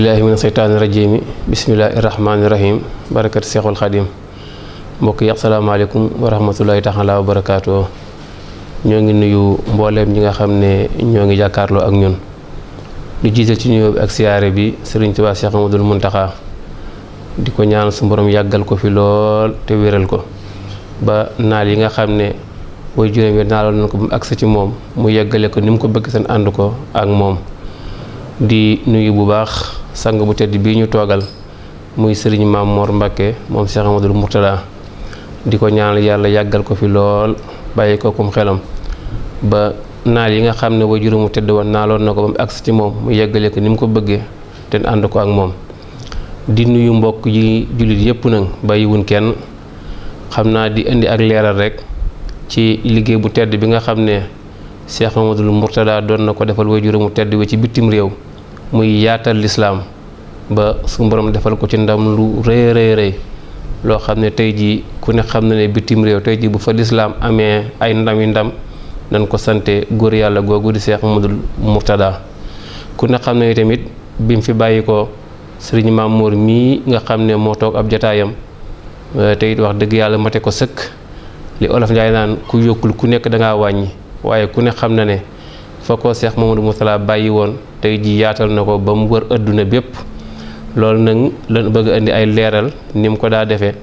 billahi mina seytaani rajiimi bismillaahi rahmaani rahiim barakat seexul xadim mbokk yi asalaamaaleykum wa rahmatullahi taala wa barakaatu. ñoo ngi nuyu mbooleem ñi nga xam ne ñoo ngi jàkkaarloo ak ñun di jiital ci nuyoo bi ak siyaare bi Sëriñ Tuubaa Cheikh Amadul Muntaxa di ko ñaan su borom yàggal ko fi lool te wéral ko ba naal yi nga xam ne way juróom yi naaloon nañ ko ba mu agsi ci moom mu yeggale ko ni mu ko bëgg seen ànd ko ak moom. di nuyu bu baax sang bu tedd bii ñu toogal muy sëriñ Maam Mor Mbakke moom Cheikh Amadul Murtada di ko ñaanal yàlla yàggal ko fi lool bàyyi ko kum xelam ba naal yi nga xam ne way juróom mu tedd woon naaloon na ko ba mu agsi ci moom mu yeggale ko ni mu ko bëggee te ànd ko ak moom. di nuyu mbokk yi jullit yépp nag bàyyiwuñ kenn xam naa di indi ak leeral rek ci liggéey bu tedd bi nga xam ne Cheikh Amadul Murtada doon na ko defal way juróom mu tedd wi ci bitim réew muy yaatal lislaam ba su borom defal ko ci ndam lu rëy rëy loo xam ne tey jii ku ne xam na ne bitim réew tey jii bu fa lislaam amee ay ndam nañ ko sante góor yàlla googu di Cheikh Amadul Murtada ku ne xam ne tamit bi mu fi bàyyi ko sëriñ Maam Mor mii nga xam ne moo toog ab jataayam te it wax dëgg yàlla mate ko sëkk li olof Njaay naan ku yokkul ku nekk dangaa wàññi waaye ku ne xam na ne fa ko Cheikh Mamadou Mourtala bàyyi woon tey ji yaatal na ko ba mu wër adduna bépp loolu nag lan bëgg indi ay leeral ni mu ko daa defee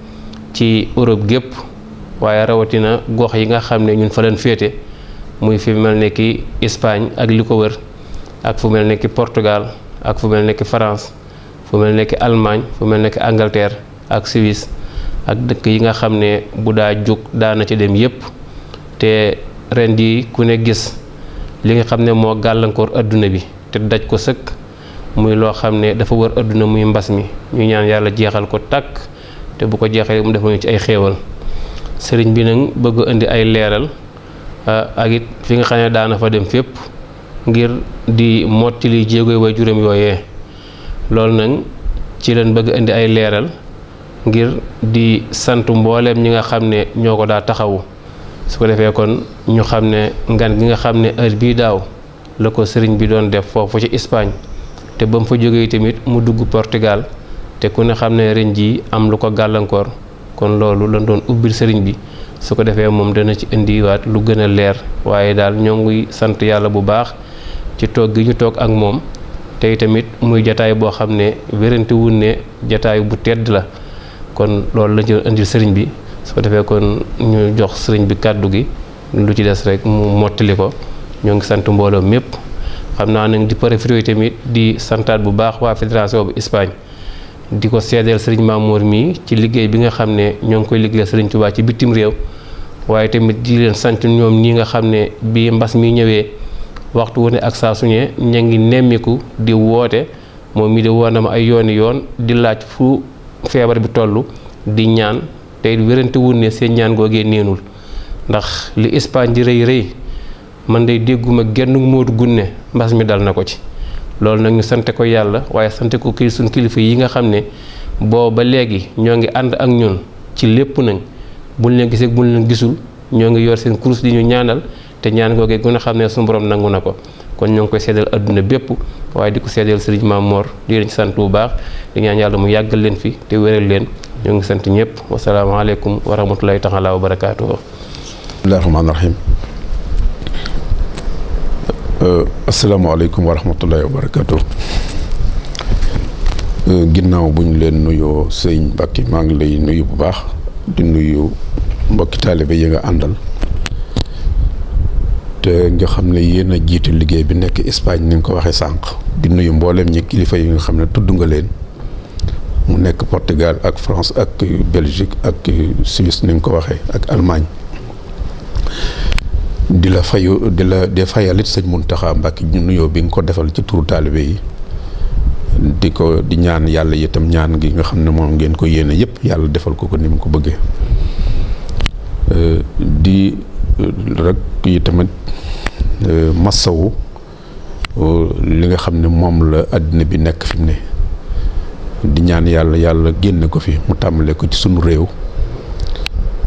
ci Europe gépp waaye rawatina gox yi nga xam ne ñun fa leen féete muy fi mel ne ki Espagne ak li ko wër ak fu mel ne ki Portugal ak fu mel ne ki France fu mel ne ki Allemagne fu mel ne ki Angleterre ak Suisse ak dëkk yi nga xam ne bu daa jóg daana ci dem yépp te ren di ku ne gis li nga xam ne moo gàllankoor adduna bi te daj ko sëkk muy loo xam ne dafa wër adduna muy mbas mi ñu ñaan yàlla jeexal ko tàkk te bu ko jeexee mu defal ñu ci ay xéewal sëriñ bi nag bëgg indi ay leeral ak it fi nga xam ne daana fa dem fépp ngir di mottali jéegoy way juróom yooyee loolu nag ci leen bëgg indi ay leeral ngir di sant mbooleem ñi nga xam ne ñoo ko daa taxawu su ko defee kon ñu xam ne ngan gi nga xam ne heure bii daaw la ko sëriñ bi doon def foofu ci Espagne te ba mu fa jógee tamit mu dugg Portugal te ku ne xam ne ren jii am lu ko gàllankoor kon loolu lañ doon ubbil sëriñ bi su ko defee moom dana ci indiwaat lu gën a leer waaye daal ñoo ngi sant yàlla bu baax ci toog gi ñu toog ak moom tey tamit muy jataay boo xam ne wérante wun ne jataay bu tedd la kon loolu lañ ci indil sëriñ bi su ko defee kon ñu jox sëriñ bi kàddu gi lu ci des rek mu mottali ko ñoo ngi sant mbooloo mépp xam naa nag di profité tamit di santaat bu baax waa fédération bu Espagne di ko seedeel sëriñ Maam Mor mii ci liggéey bi nga xam ne ñoo ngi koy liggéeyal sëriñ Tuubaa ci bitim réew waaye tamit di leen sant ñoom ñi nga xam ne bi mbas mi ñëwee waxtu wu ne ak saa suñee ña ngi nemmiku di woote moom mi di woon na ma ay yoon di laaj fu feebar bi toll di ñaan tey wérante wun ne seen ñaan googee neenul ndax li Espagne di rëy man day dégguma genn moodu gunne mbas mi dal na ko ci loolu nag ñu sante ko yàlla waaye sante ko kii suñ kilifa yi nga xam ne boo ba léegi ñoo ngi ànd ak ñun ci lépp nag buñ leen gisee buñ leen gisul ñoo ngi yor seen kurus di ñu ñaanal te ñaan googee gën a xam ne suñu borom nangu na ko kon ñoo ngi koy seedal adduna bépp waaye di ko seedal sëriñ Maam Mor di leen ci sant bu baax di ñaan yàlla mu yàggal leen fi te wéral leen ñoo ngi sant ñëpp wasalaamaaleykum wa rahmatulahi taala wa barakaatuhu. bismillahi rahmaani rahim. asalaamaaleykum wa rahmatulahi wa barakaatuhu. ginnaaw bu ñu leen nuyoo sëñ Mbàkke maa ngi lay nuyu bu baax di nuyu mbokki taalibe yi nga àndal te nga xam ne yéen a jiite liggéey bi nekk Espagne ni nga ko waxee sànq di nuyu mboolem ñi kilifa yi nga xam ne tudd nga leen mu nekk Portugal ak France ak Belgique ak Suisse ni nga ko waxee ak Allemagne di la fayalit sëñ Muntaxa Mbàkke ñu nuyoo bi nga ko defal ci turu taalibe yi di ñaan yàlla itam ñaan gi nga xam ne moom ngeen ko yéene yëpp yàlla defal ko ni mu ko bëggee di rek yi tamit massawu li nga xam ne moom la àddina bi nekk fi mu ne di ñaan yàlla génne ko fi mu tàmbale ko ci sunu réew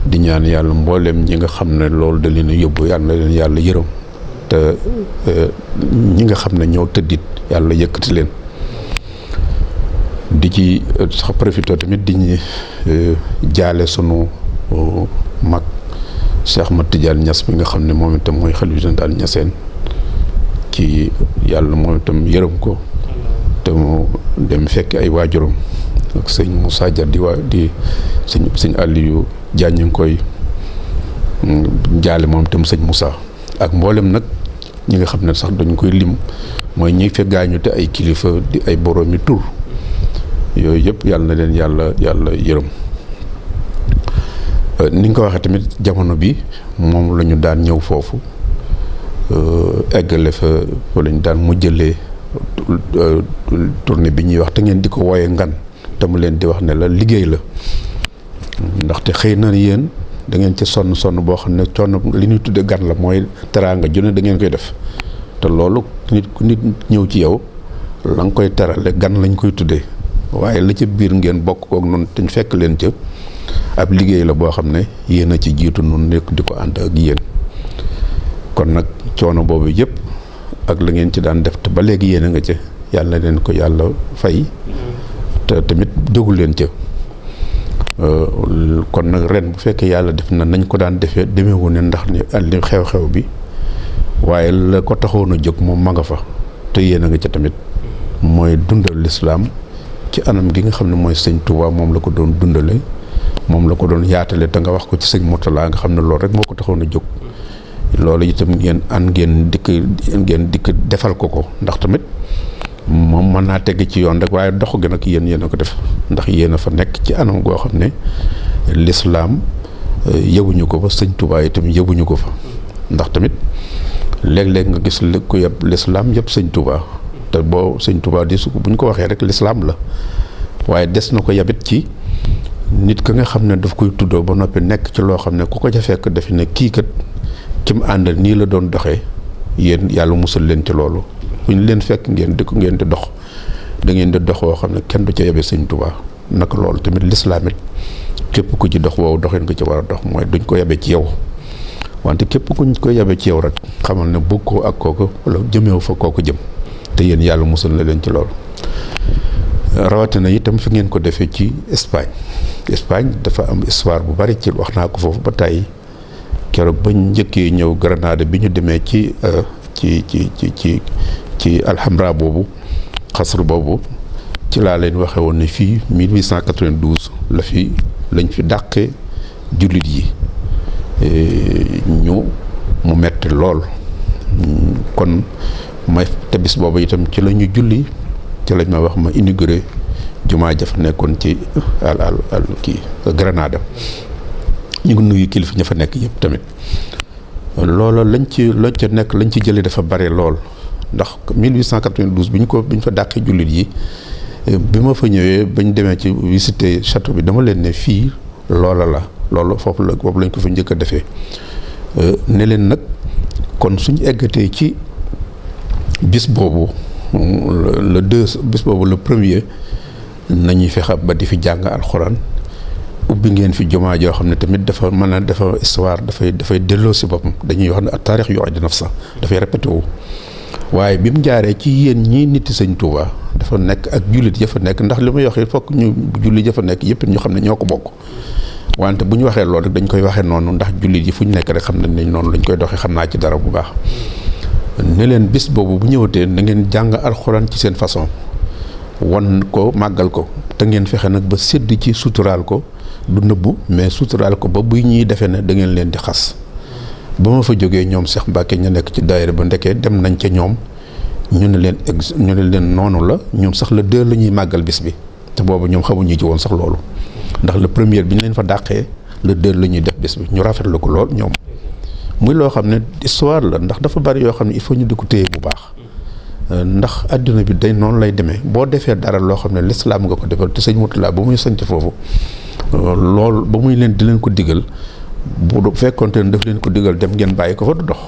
di ñaan yàlla mbooleem ñi nga xam ne loolu da leen a yóbbu yàlla leen yàlla yërëm te ñi nga xam ne ñoo tëddit yàlla yëkkati leen di ci sax profité tamit di ñu jaale sunu mag Cheikh Ahmad Tidiane Niass bi nga xam ne moom itam mooy xalifa général Niassène ci yàlla moom itam yërëm ko te mu dem fekk ay waajuram ak sëñ Moussa Dia di sëñ Aliou Diagne ngi koy jaale moom itam sëñ Moussa ak mboolem nag ñi nga xam ne sax dañ koy lim mooy ñi fekk gaañu te ay kilifa di ay boroomi tur yooyu yëpp yàlla na leen yàlla yërëm. ni nga ko waxee tamit jamono bi moom la ñu daan ñëw foofu eggale fa la ñu daan mu jëlee tournée bi ñuy wax te ngeen di ko wooye ngan te mu leen di wax ne la liggéey la ndaxte xëy na yéen da ngeen ci sonn boo xam ne coono li ñuy tudde gan la mooy teraanga junne da ngeen koy def te loolu ku nit ñëw ci yow la nga koy terale gan lañ koy tuddee waaye la ca biir ngeen bokk kook noonu te ñu fekk leen ca ab liggéey la boo xam ne yéen a ci jiitu nun nekk di ko ànd ak yéen kon nag coono boobu yëpp ak la ngeen ci daan def te ba léegi yéen a nga ca yàlla leen ko yàlla fay te tamit déglu leen ca kon nag ren bu fekkee yàlla def na nañ ko daan defee demeewu ne ndax li xew-xew bi waaye la ko taxoon a jóg moom ma nga fa te yéen a nga ca tamit mooy dundal lislaam ci anam gi nga xam ne mooy sëñ Touba moom la ko doon dundale moom la ko doon yaatale te nga wax ko ci sëñ Mourtala nga xam ne loolu rek moo ko taxoon a jóg loolu itam ngeen dikk defal ko ndax tamit moom mën naa tegg ci yoon rek waaye dox gi nag yéen a ko def ndax yéen a fa nekk ci anam goo xam ne lislaam yëbuñu ko fa sëñ Touba itam yëbuñu ko fa ndax tamit léeg-léeg nga gis ku yëpp lislaam yëpp sëñ Touba te boo sëñ Touba di su bu ñu ko waxee rek lislaam la waaye des na ko yabit ci nit ka nga xam ne daf koy tuddoo ba noppi nekk ci loo xam ne ku ko ca fekk defe ne kii kat ci mu àndal nii la doon doxee yéen yàlla musal leen ci loolu fu ñu leen fekk ngeen di dox da ngeen di dox woo xam ne kenn du ca yabe sëñ Touba naka loolu tamit lislaam it képp ku ci dox woowu doxin ko ci war a dox mooy duñ ko yabe ci yow wante képp kuñ ko yabe ci yow rek xamal ne bëgg ko ak kooku wala jëmeewu fa kooku jëm te yéen yàlla musal na leen ci loolu rawatina itam fi ngeen ko defee ci Espagne dafa am histoire bu bari ci wax naa ko foofu ba tàyyi keroog bañ njëkkee ñëw Granada bi ñu demee ci Alhambra boobu xasru boobu ci laa leen waxe woon ne fii 1892 lañ fi dàqee jullit yi mu metti lool kon may te bis boobu itam ci la ñu julli ci lañ ma wax ma inauguré jumaa ja fa nekkoon ci kii Granada ñu ngi nuyu kilifa ña fa nekk yëpp tamit loolu lañ ci jëlee dafa bare lool ndax 1892 bi ñu fa dàqee jullit yi bi ma fa ñëwee bañ demee ci visiter château bi dama leen ne fii loolu foofu lañ ko fa njëkk a defee ne leen nag kon suñu eggatee ci bis boobu le premier nañuy fexe ba di fi jàng alxuraan ubbi ngeen fi jumaa joo xam ne tamit dafa histoire dafay delloo si boppam dañuy wax ne ak taarix yu'id nafsa dafay répété wu waaye bi mu jaaree ci yéen ñii niti sëñ Touba dafa nekk ak jullit ya fa nekk ndax li may wax fokk ñu jullit ya fa nekk yëpp ñu xam ne ñoo ko bokk wante bu ñu waxee loolu rek dañ koy waxee noonu ndax jullit yi fu ñu nekk rek xam nañ ne noonu lañ koy doxee xam naa ci dara bu baax ne leen bis boobu bu ñëwatee na ngeen jàng alxuraan ci seen façon wan ko màggal ko te ngeen fexe nag ba sédd ci suturaal ko du nëbbu mais suturaal ko ba buy ñuy defee ne da ngeen leen di xas ba ma fa jógee ñoom Cheikh Mbacke ñu nekk ci daayira ba ndekee dem nañ ca ñoom ñu ne leen noonu la ñoom sax le 2 la ñuy màggal bis bi te boobu ñoom xamuñu ci woon sax loolu ndax le premier bi ñu leen fa dàqee le 2 la ñuy def bis bi ñu rafetlu ko lool ñoom muy loo xam ne histoire la ndax dafa bari yoo xam ne il faut ñu di ko téye bu baax ndax adduna bi day noonu lay demee boo defee dara loo xam ne lislaam nga ko defal te sëñ Mourtala ba muy sanc foofu loolu ba muy leen di leen ko digal bu fekkoonte ne daf leen ko digal dem ngeen bàyyi ko fa du dox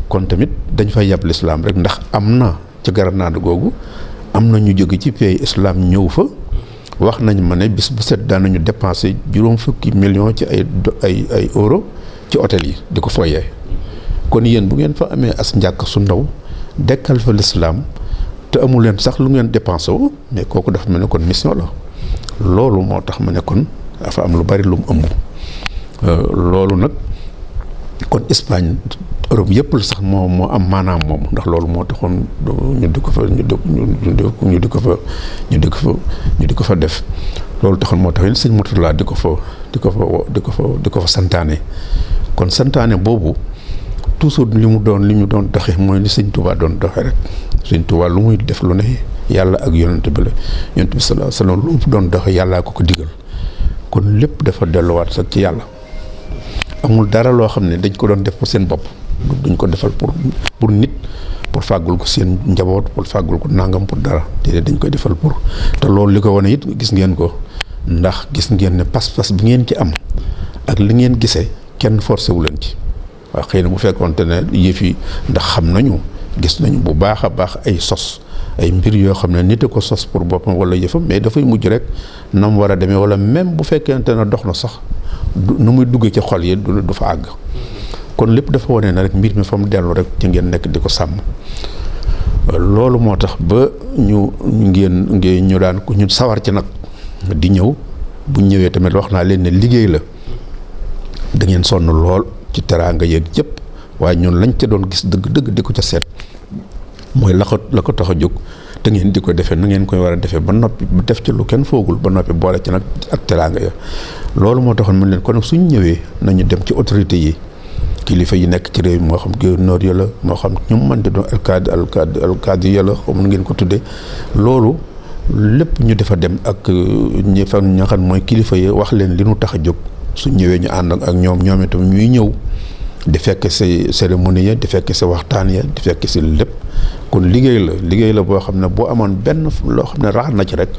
kon tamit dañ fay yab lislaam rek ndax am na ci Granada googu am na ñu jóge ci pays islam ñëw fa wax nañ ma ne bis bu set daanañu dépensé juróom fukki millions ci ay euro ci hôtel yi di ko foyee kon yéen bu ngeen fa amee as njàkk su ndaw dekkal fa lislaam te te amu leen sax lu ngeen dépensé wu mais kooku dafa mel ne kon mission la. loolu moo tax ma ne kon dafa am lu bari lu mu ëmb loolu nag kon Espagne Europe yëpp la sax moo am maanaam moom ndax loolu moo taxoon ñu di ko fa def loolu taxoon moo tax sëñ Mourtala di ko fa santaane kon santaane boobu toujours li mu doon doxee mooy li sëñ Touba doon doxee rek sëñ Touba lu muy def lu ne yàlla ak yonent bi sallallahu alayhi wasallam lu mu doon doxee yàllaa ko digal kon lépp dafa delluwaat sax ci yàlla amul dara loo xam ne dañ ko doon def pour seen bopp duñ ko defal pour nit pour fàggul ko seen njaboot pour fàggul ko nangam pour dara te dañ koy defal pour te loolu li ko wane it gis ngeen ko ndax gis ngeen ne pas-pas bi ngeen ci am ak li ngeen gisee kenn forcé wu leen ci waaw xëy na bu fekkoonte ne yëf yi ndax xam nañu gis nañu bu baax a baax ay sos ay mbir yoo xam ne nit a ko sos pour boppam wala yëfam mais dafay mujj rek na mu war a demee wala même bu fekkente ne dox na sax nu muy duggee ci xol yi du fa àgg kon lépp dafa wane na rek mbir mi fa mu dellu rek ci ngeen nekk di ko sàmm loolu moo tax ba ñu daan ko ñu sawar ci nag di ñëw bu ñëwee tamit wax naa leen ne liggéey la da ngeen sonn lool ci teraanga yeeg yëpp waaye ñun lañ ca doon gis dëgg di ko ca seet mooy la ko tax a jóg te ngeen di ko defee na ngeen koy war a defee ba noppi bu def ci lu kenn foogul ba noppi boole ci nag ak teraanga ya loolu moo taxoon mën leen kon nag suñ ñëwee nañu dem ci autorité yi kilifa yi nekk ci réew mi moo xam gouverneur ya la moo xam ñu mën di doon alkaadi ya la xam ngeen ko tuddee loolu lépp ñu defa dem ak ñi fa ña xam mooy kilifa yi wax leen li nu tax a jóg suñ ñëwee ñu ànd ak ñoom itam ñuy ñëw di fekk si cérémonie ya di fekk si waxtaan ya di fekk si lépp kon liggéey la boo xam ne boo amoon benn loo xam ne rax na ci rek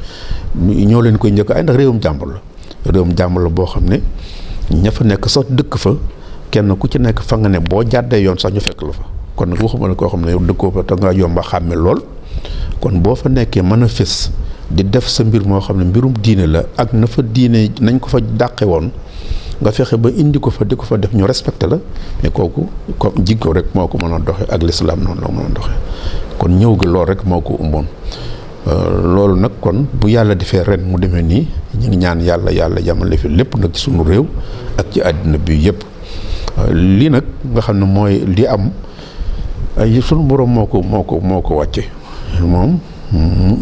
ñoo leen koy njëkk ay ndax réewum jàmbur la boo xam ne ña fa nekk sax dëkk fa kenn ku ci nekk fa nga ne boo jàddee yoon sax ñu fekk la fa kon nag waxuma ne koo xam ne yow dëkkoo fa te nga yomba xàmme lool kon boo fa nekkee mën a fés di def sa mbir moo xam ne mbirum diine la ak na fa diine nañ ko fa dàqe woon nga fexe ba indi ko fa di ko fa def ñu respecté la mais kooku comme jikko rek moo ko mën a doxe ak lislaam noonu la mën a doxe kon ñëw gi loolu rek moo ko umboon loolu nag kon bu yàlla defee ren mu demee nii ñu ngi ñaan yàlla yamale fi lépp nag ci sunu réew ak ci àddina bi yëpp lii nag nga xam ne mooy li am ay sunu borom moo ko wàcce moom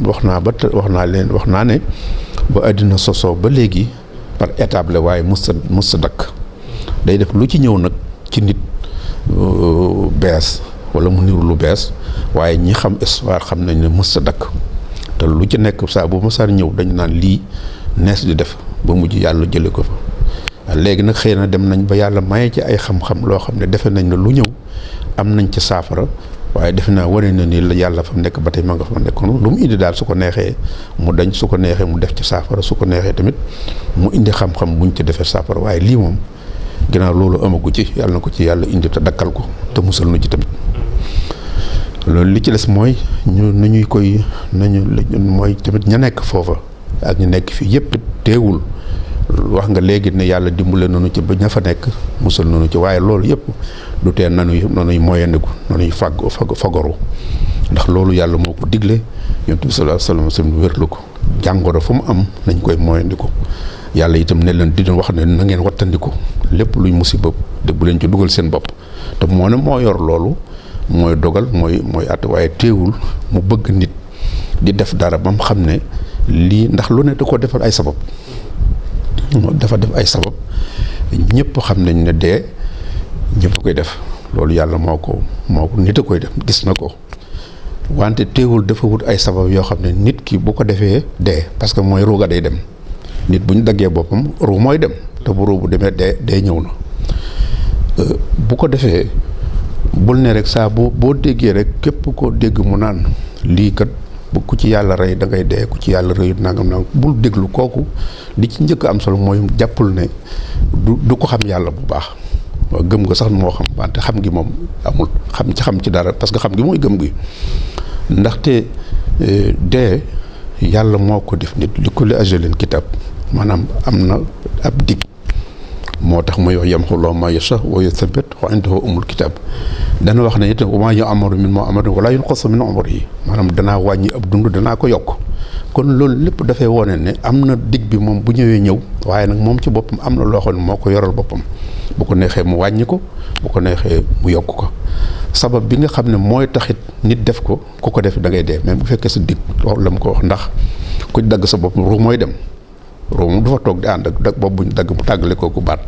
wax naa ne ba àddina sosoo ba léegi par étape la waaye mës sa dakk day def lu ci ñëw nag ci nit bees wala mu niru lu bees waaye ñi xam histoire xam nañ ne mës sa dakk te lu ci nekk saa bu mësaan ñëw dañu naan lii nees di def ba mujj yàlla jële ko fa léegi nag xëy na dem nañ ba yàlla maye ci ay xam-xam loo xam ne defe nañ ne lu ñëw am nañ ci saafara waaye defe naa wane na ni la yàlla fa nekk ba tey ma nga fa nekkoon lu mu indi daal su ko neexee mu dañ su ko neexee mu def ci saafara su ko neexee tamit mu indi xam-xam buñ ci defee saafara waaye lii moom ginnaaw loolu amagu ci yàlla na ko ci yàlla indi te dakkal ko te musal nu ci tamit loolu li ci des mooy mooy tamit ña nekk foofa ak ñu nekk fii yëpp teewul wax nga léegi ne yàlla dimbale nañu ci ba ña fa nekk musal nañu ci waaye loolu yëpp du tee nanuy moyandiku nanuy fagaru ndax loolu yàlla moo ko digle yonent bi sallallahu alayhi wasallam wérlu ko jàngoro fu mu am nañ koy moyandiku yàlla itam ne leen dina wax ne na ngeen wattandiku lépp luy musiba de bu leen ci dugal seen bopp te moo ne moo yor loolu mooy dogal mooy at waaye teewul mu bëgg nit di def dara ba mu xam ne lii ndax lu ne da ko defal ay sabab dafa def ay sabab ñëpp xam nañ ne dee ñëpp koy def loolu yàlla moo ko nit a koy def gis na ko wante teewul dafa wut ay sabab yoo xam ne nit ki bu ko defee dee parce que mooy ruuga day dem nit bu ñu daggee boppam ruu mooy dem te bu ruu bu demee dee ñëw na bu ko defee bul ne rek saa boo déggee rek képp koo dégg mu naan lii kat bu ku ci yàlla rey da ngay dee ku ci yàlla reyut nangam bul déglu kooku li ci njëkk am solo mooy jàppul ne du ko xam yàlla bu baax waaw gëm nga sax moo xam wante xam gi moom amul xam ci dara parce que xam gi mooy gëm gi ndaxte dee yàlla moo ko def nit li kulli ajalin kitab maanaam am na ab dig moo tax muy wax yamhullaahu maa yashaa wa yuthabbit wa indahu ummul kitaab. dana wax ne it wa maa yu'ammaru min mu'ammarin wa laa yunqasu min umrihi, maanaam danaa wàññi ab dund danaa ko yokk. kon loolu lépp dafay wone ne am na dig bi moom bu ñëwee ñëw, waaye nag moom ci boppam am na loo xam ne moo ko yoral boppam. bu ko neexee mu wàññi ko, bu ko neexee mu yokk ko. sabab bi nga xam ne mooy taxit nit def ko ku ko def da ngay dee, même bu fekkee sa dig loolu la mu ko wax, ndax ku dagg sa bopp ruu mooy dem. ruu moom du fa toog di ànd ak dag bopp buñ dagg mu tàggale kooku baat.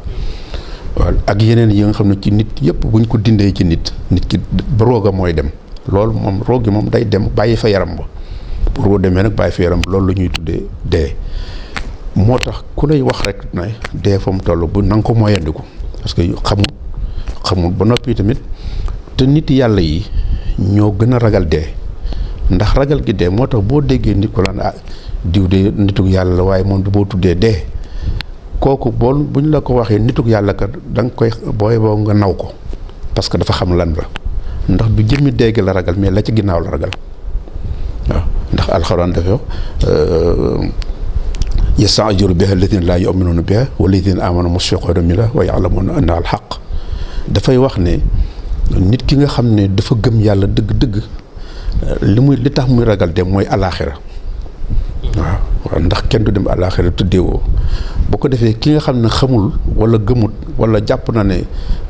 waaw ak yeneen yi nga xam ne ci nit yëpp buñ ko dindee ci nit ki rooga mooy dem. loolu moom roog gi moom day dem bàyyi fa yaram ba. bu roo demee nag bàyyi fa yaram loolu la ñuy tuddee dee. moo tax ku lay wax rek ne dee fa mu toll bu na nga ko moyandiku, parce que xamul ba noppi tamit. te nit yàlla yi ñoo gën a ragal dee, ndax ragal gi dee moo tax boo déggee nit ko lan diw de nituk yàlla la waaye moom boo tuddee dee kooku buñ la ko waxee nituk yàlla kat da nga koy booy boo nga naw ko, parce que dafa xam lan la, ndax du jëmmi dee gi la ragal mais la ci ginnaaw la ragal. waaw ndax alxuraan dafa wax yasta'jilu biha alladhina laa yu'minuuna biha walladhina aamanu mushfiquuna minha wa ya'lamuuna annaha al-haqq. dafay wax ne nit ki nga xam ne dafa gëm yàlla dëgg-dëgg li tax muy ragal dem mooy alaaxira. waaw ndax kenn du dem alaaxira tëddeewoo. bu ko defee ki nga xam ne xamul wala gëmut wala jàpp na ne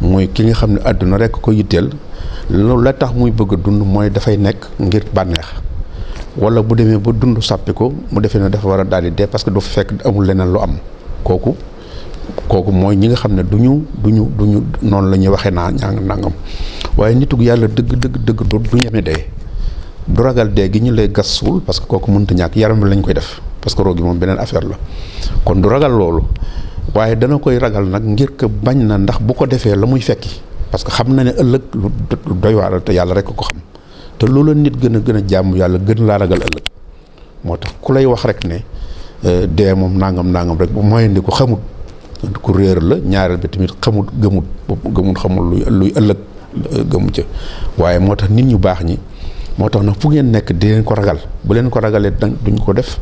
mooy ki nga xam ne àdduna rekk ko yitteel, loolu la tax muy bëgg a dund mooy dafay nekk ngir bànneex. wala bu demee ba dund sàppi ko mu defee ne dafa war a daal di dee parce que du fa fekk amul leneen lu am. kooku mooy ñi nga xam ne duñu noonu la ñuy waxee nangam waaye nitug yàlla dëgg du ñeme dee, du ragal dee gi ñu lay gas suul, parce que kooku mënta ñàkk yaram bi lañ koy def, parce que roog gi moom beneen affaire la. kon du ragal loolu, waaye dana koy ragal nag ngir que bañ na ndax bu ko defee la muy fekki, parce que xam na ne ëllëg lu doy waar te yàlla rek ko xam. te loolu nit gën a jàmm yàlla gën laa ragal ëllëg. moo tax ku lay wax rek ne dee moom nangam rek bu moyandi ko xamut ku réer la. ñaareel bi tamit gëmut xamul luy ëllëg gëmu ca. waaye moo tax nit ñu baax ñi moo tax nag fu ngeen nekk di leen ko ragal, bu leen ko ragalee duñ ko def,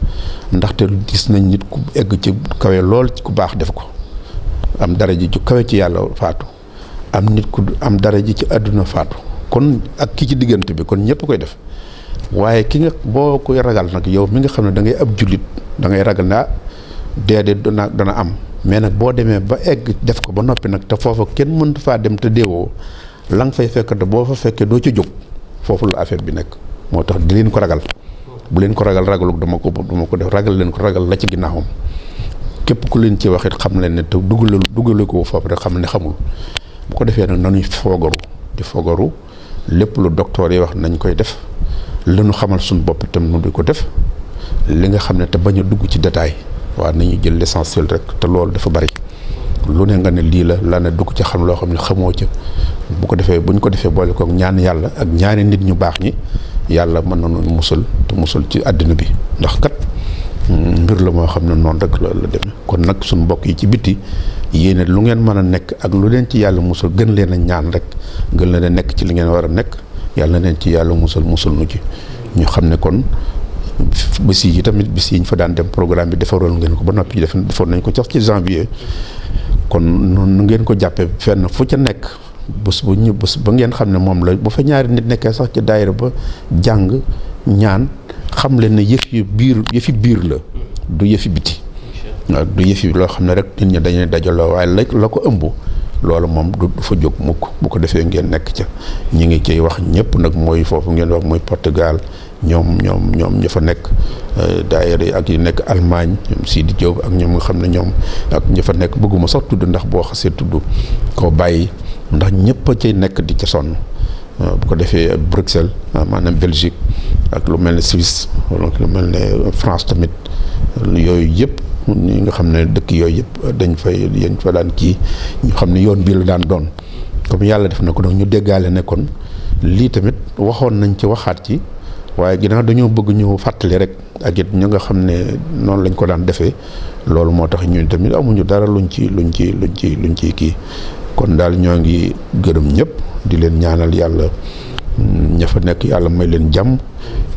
ndaxte gis nañ nit ku egg ci kawe lool ci ku baax def ko, am daraja ju kawe ci yàlla faatu, am nit ku am daraja ci àdduna faatu. kon ak ki ci diggante bi kon ñëpp koy def, waaye ki nga boo koy ragal nag yow mi nga xam ne da ngay ab jullit da ngay ragal ne dee dana am, mais nag boo demee ba egg def ko ba noppi nag te foofa kenn mënut faa dem te deewoo la nga fay fekk te boo fa fekkee doo ca jóg, foofu la affaire bi nekk. moo tax di leen ko ragal, bu leen ko ragalug dama ko def, ragal leen ko ragal la ci ginnaawam. képp ku leen ci waxit xam leen ne te duggale ko foofu rek xam ne xamul. bu ko defee nag nañuy fogaru lépp lu docteur yi wax nañ koy def, li nu xamal suñu bopp itam nu di ko def, li nga xam ne te bañ a dugg ci détail. waaw nañu jël l'essentiel rek, te loolu dafa bari. lu ne nga ne lii la ne dugg ci xam loo xam ne xamoo ca. bu ko defee buñ ko defee boole kook ñaan yàlla ak ñaari nit ñu baax ñi, yàlla mën na noonu musal ci àddina bi. ndax kat mbir la moo xam ne noonu rek la demee. kon nag suñu mbokk yi ci biti yéene lu ngeen mën a nekk ak lu leen ci yàlla musal gën leen a ñaan rek, gën leen a nekk ci li ngeen war a nekk, yàlla leen ci yàlla musul nu ci. ñu xam ne kon bés yi tamit bis yi ñu fa daan dem programme bi defaroon ngeen ko ba noppi defoon nañ ko sax ci janvier. kon noonu ngeen ko jàppee fenn fu ca nekk bés ba ngeen xam ne moom la bu fa ñaari nit nekkee sax ci daayira ba jàng ñaan, xam leen ne yëfi biir la, du yëfi biti. waaw du yëfi loo xam ne rek nit ñi dañuy dajaloo, waaye la ko ëmb loolu moom du fa jóg mukk. bu ko defee ngeen nekk ca ñi ngi ciy wax ñëpp nag mooy foofu ngeen wax mooy Portugal ñoom ña fa nekk daayira yi ak yu nekk Allemagne ñoom Sidi Diop ak ñoom nga xam ne ñoom ak ña fa nekk bëgguma sax tudd ndax boo xasee tudd koo bàyyi, ndax ñëpp a cay nekk di ca sonn. bu ko defee Bruxelles maanaam Belgique ak lu mel ne Suisse wala lu mel ne France tamit yooyu yëpp ñi nga xam ne dëkk yooyu yëpp dañ fa daan kii ñu xam ne yoon bii la daan doon. comme yàlla def na ko nag ñu déggaale ne kon lii tamit waxoon nañ ci waxaat ci, waaye ginnaaw dañoo bëgg ñu fàttali rek ak it ñu nga xam ne noonu lañ ko daan defee, loolu moo tax ñun tamit amuñu dara luñ ci kii. kon daal ñoo ngi gërëm ñëpp di leen ñaanal yàlla ña fa nekk yàlla may leen jàmm,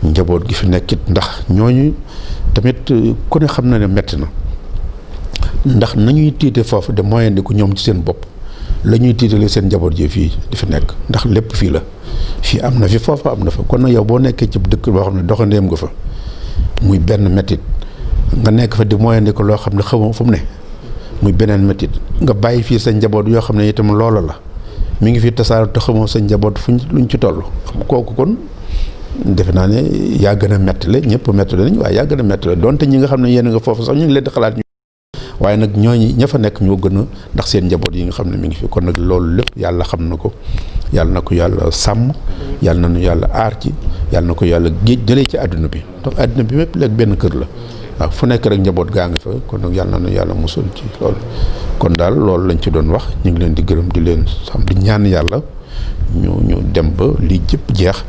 njaboot gi fi nekkit ndax ñooñu tamit ku ne xam na ne metti na. ndax nañuy tiite foofu de moyen di ko ñoom ci seen bopp la ñuy tiitale seen njaboot ji fii di fi nekk ndax lépp fii la fii am na fi foofa am na fa kon nag yow boo nekkee ci dëkk boo xam ne doxandeem nga fa muy benn métit nga nekk fa di moyen di ko loo xam ne xamoo fu mu ne muy beneen métit nga bàyyi fii sa njaboot yoo xam ne itam loola la mi ngi fi tasaaro te xamoo sa njaboot luñ ci toll xam kooku kon defe naa ne yaa gën a mettale ñëpp mettale nañ waaye yaa gën a mettale donte ñi nga xam ne yéen nga foofu sax ñu ngi leen di xalaat waaye nag ñooñu ña fa nekk ñoo gën a ndax seen njaboot yi nga xam ne mi ngi fi kon nag loolu lépp yàlla xam na ko yàlla na ko yàlla sàmm yàlla na nu yàlla aar ci yàlla na ko yàlla géej jëlee ci àdduna bi ndax àdduna bi mépp léegi benn kër la waaw fu nekk rek njaboot gaa ngi fa kon nag yàlla na nu yàlla musul ci loolu kon daal loolu lañ ci doon wax ñu ngi leen di gërëm di leen xam di ñaan yàlla ñu dem ba lii jëpp jeex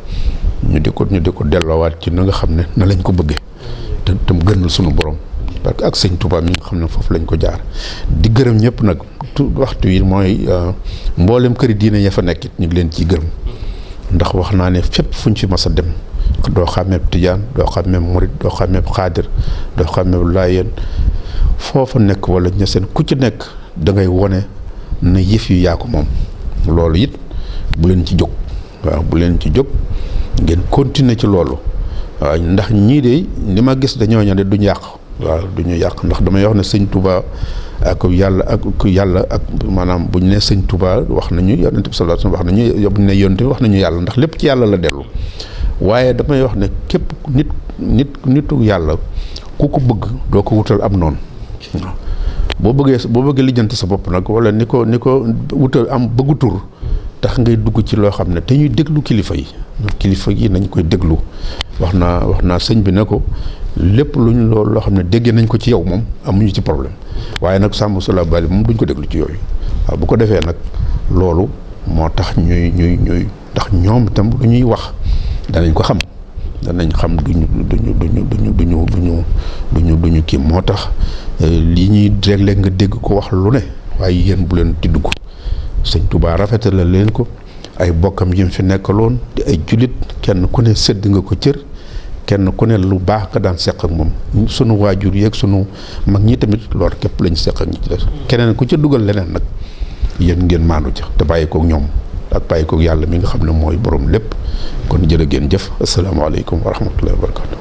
ñu di ko delloowaat ci na nga xam ne na lañ ko bëggee te mu gënal sunu borom parce que ak sëñ Touba mi nga xam ne foofu lañ ko jaar di gërëm ñëpp nag waxtu yi mooy mboolem këri diine ya fa nekk ñu ngi leen ciy gërëm ndax wax naa ne fépp fuñ fi mas a dem doo xàmmeeb tijaan doo xàmmeeb murit doo xàmmeeb xaadir doo xàmmeeb laayeen foofa nekk wala ñeseen ku ci nekk da ngay wone na yëf yu yaa ko moom loolu it bu leen ci jóg waaw bu leen ci jóg ngeen continuer ci loolu waaw ndax ñii de li ma gis dañoo ñane duñ yàq waaw duñu yàq ndax damay wax ne sëñ Touba ak yàlla ak maanaam bu ñu ne sëñ Touba wax nañu yonent bi sallallahu alayhi wasallam wax nañu bu ñu ne yonent bi wax nañu yàlla ndax lépp ci yàlla la dellu waaye damay wax ne képp nitu yàlla ku ko bëgg doo ko wutal am noonu boo bëggee lijjanti sa bopp nag wala ni ko wutal am bëggu tur tax ngay dugg ci loo xam ne te ñuy déglu kilifa yi nañ koy déglu wax naa sëñ bi ne ko lépp loo xam ne déggee nañ ko ci yow moom amuñu ci problème waaye nag sàmm sula bali moom duñ ko déglu ci yooyu waaw bu ko defee nag loolu moo tax ñuy ndax ñoom itam lu ñuy wax danañ ko xam duñu kii moo tax lii ñuy réglé nga dégg ko wax lu ne waaye yéen bu leen ci dugg sëñ Touba rafetal la leen ko ay bokkam yi mu fi nekkaloon di ay jullit kenn ku ne sëdd nga ko cër kenn ku ne lu baax nga daan seq ak moom sunu waajur yeeg sunu mag ñi tamit loolu képp lañ seq ak ñi ci des keneen ku ca dugal leneen nag yéen ngeen maandu ca te bàyyi koog ñoom ak bàyyi koog yàlla mi nga xam ne mooy borom lépp kon jërë ngeen jëf asalaamaaleykum wa rahmatullahi wa barakatu.